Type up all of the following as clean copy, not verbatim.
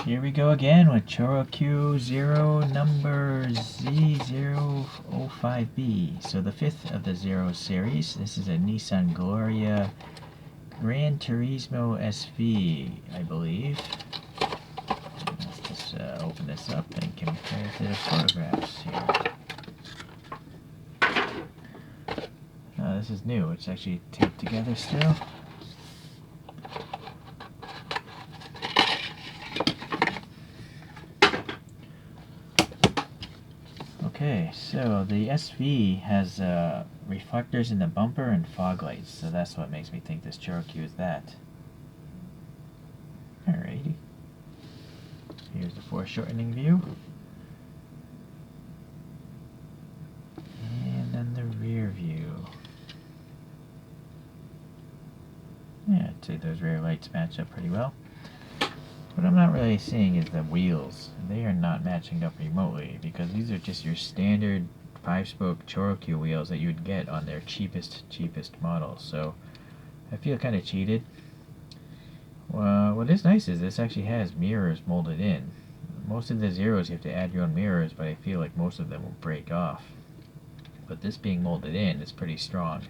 Here we go again with ChoroQ Zero number Z-05B. So the fifth of the Zero series. This is a Nissan Gloria Gran Turismo SV, I believe. Let's just open this up and compare it to the photographs here. This is new. It's actually taped together still. Okay, so the SV has reflectors in the bumper and fog lights, so that's what makes me think this ChoroQ is that. Alrighty. Here's the foreshortening view. And then the rear view. Yeah, I'd say those rear lights match up pretty well. What I'm not really seeing is the wheels. They are not matching up remotely because these are just your standard 5-spoke ChoroQ wheels that you'd get on their cheapest models. So I feel kind of cheated. Well, what is nice is this actually has mirrors molded in. Most of the Zeros you have to add your own mirrors, but I feel like most of them will break off. But this being molded in is pretty strong.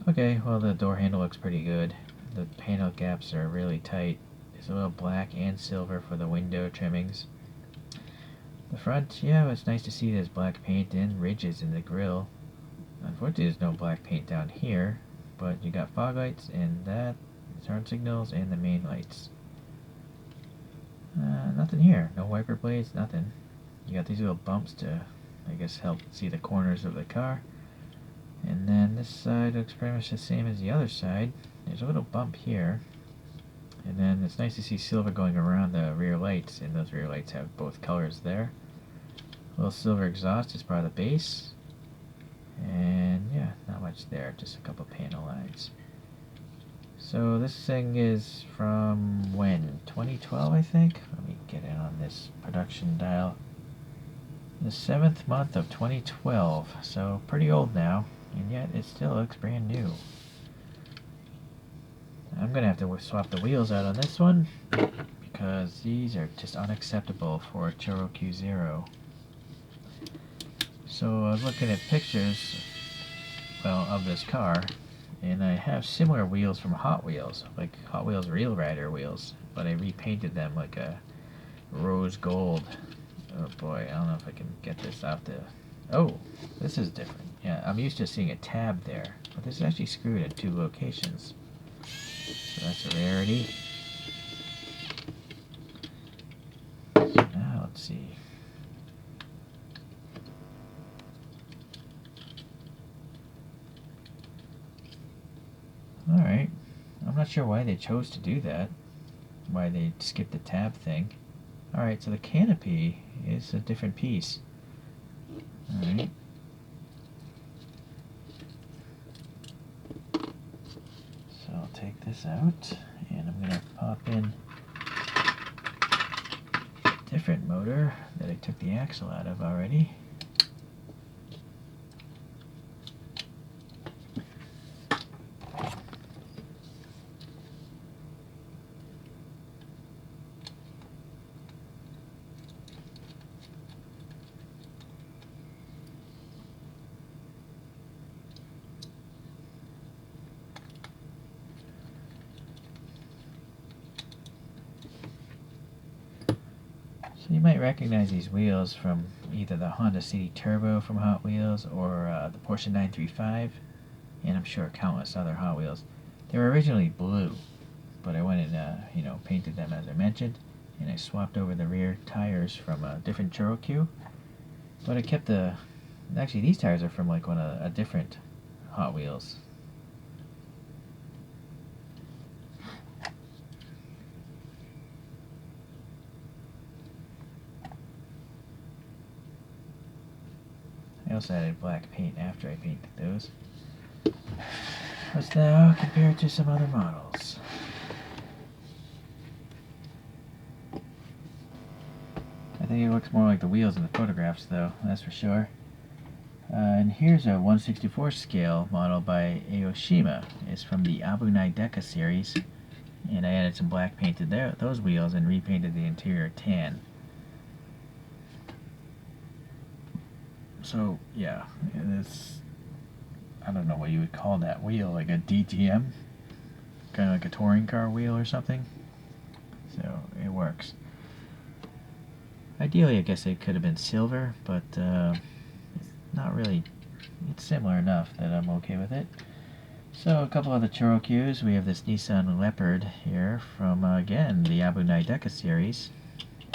Okay, well the door handle looks pretty good. The panel gaps are really tight. There's a little black and silver for the window trimmings. The front, yeah, it's nice to see there's black paint and ridges in the grille. Unfortunately, there's no black paint down here, but you got fog lights and that, turn signals, and the main lights. Nothing here. No wiper blades, nothing. You got these little bumps to, I guess, help see the corners of the car. And then this side looks pretty much the same as the other side. There's a little bump here. And then it's nice to see silver going around the rear lights, and those rear lights have both colors there. A little silver exhaust is part of the base. And yeah, not much there, just a couple panel lines. So this thing is from when? 2012, I think? Let me get in on this production dial. The 7th month of 2012, so pretty old now, and yet it still looks brand new. I'm going to have to swap the wheels out on this one because these are just unacceptable for a ChoroQ Zero. So I was looking at pictures, well, of this car, and I have similar wheels from Hot Wheels, like Hot Wheels Real Rider wheels, but I repainted them like a rose gold. Oh boy, I don't know if I can get this out the... Oh, this is different. Yeah, I'm used to seeing a tab there, but this is actually screwed at 2 locations. So that's a rarity. Now let's see. Alright. I'm not sure why they chose to do that. Why they skipped the tab thing. Alright, so the canopy is a different piece. Alright. So I'll take this out, and I'm going to pop in a different motor that I took the axle out of already. So you might recognize these wheels from either the Honda City Turbo from Hot Wheels or the Porsche 935, and I'm sure countless other Hot Wheels. They were originally blue, but I went and painted them as I mentioned, and I swapped over the rear tires from a different ChoroQ. But I kept the... Actually, these tires are from like a different Hot Wheels. I also added black paint after I painted those. Let's now compare it to some other models. I think it looks more like the wheels in the photographs though, that's for sure. And here's a 1/64 scale model by Aoshima. It's from the Abu Naideka series. And I added some black paint to those wheels and repainted the interior tan. So yeah, it's, I don't know what you would call that wheel, like a DTM, kind of like a touring car wheel or something. So it works. Ideally, I guess it could have been silver, but it's not really. It's similar enough that I'm okay with it. So a couple of the ChoroQs. We have this Nissan Leopard here from, again, the Abu Naideka series.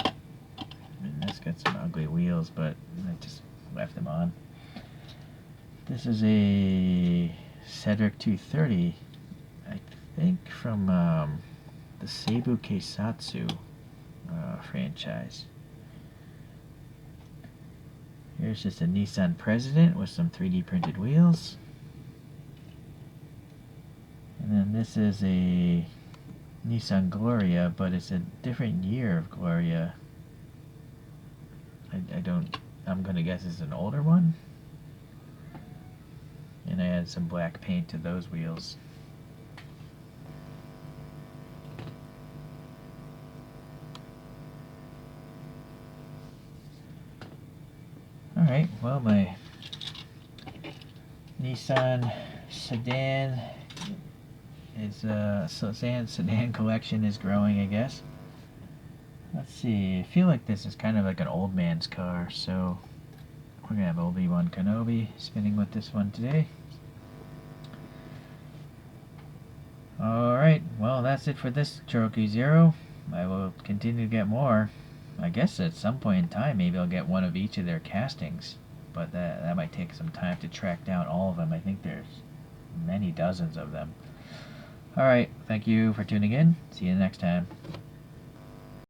And this got some ugly wheels, but I just left them on. This is a Cedric 230, I think from the Seibu Keisatsu franchise. Here's just a Nissan President with some 3D printed wheels. And then this is a Nissan Gloria, but it's a different year of Gloria. I'm gonna guess it's an older one. And I added some black paint to those wheels. Alright, well, my Nissan sedan sedan collection is growing, I guess. Let's see, I feel like this is kind of like an old man's car, so we're gonna have Obi-Wan Kenobi spinning with this one today. Alright, well, that's it for this ChoroQ Zero. I will continue to get more. I guess at some point in time, maybe I'll get one of each of their castings. But that might take some time to track down all of them. I think there's many dozens of them. Alright, thank you for tuning in. See you next time.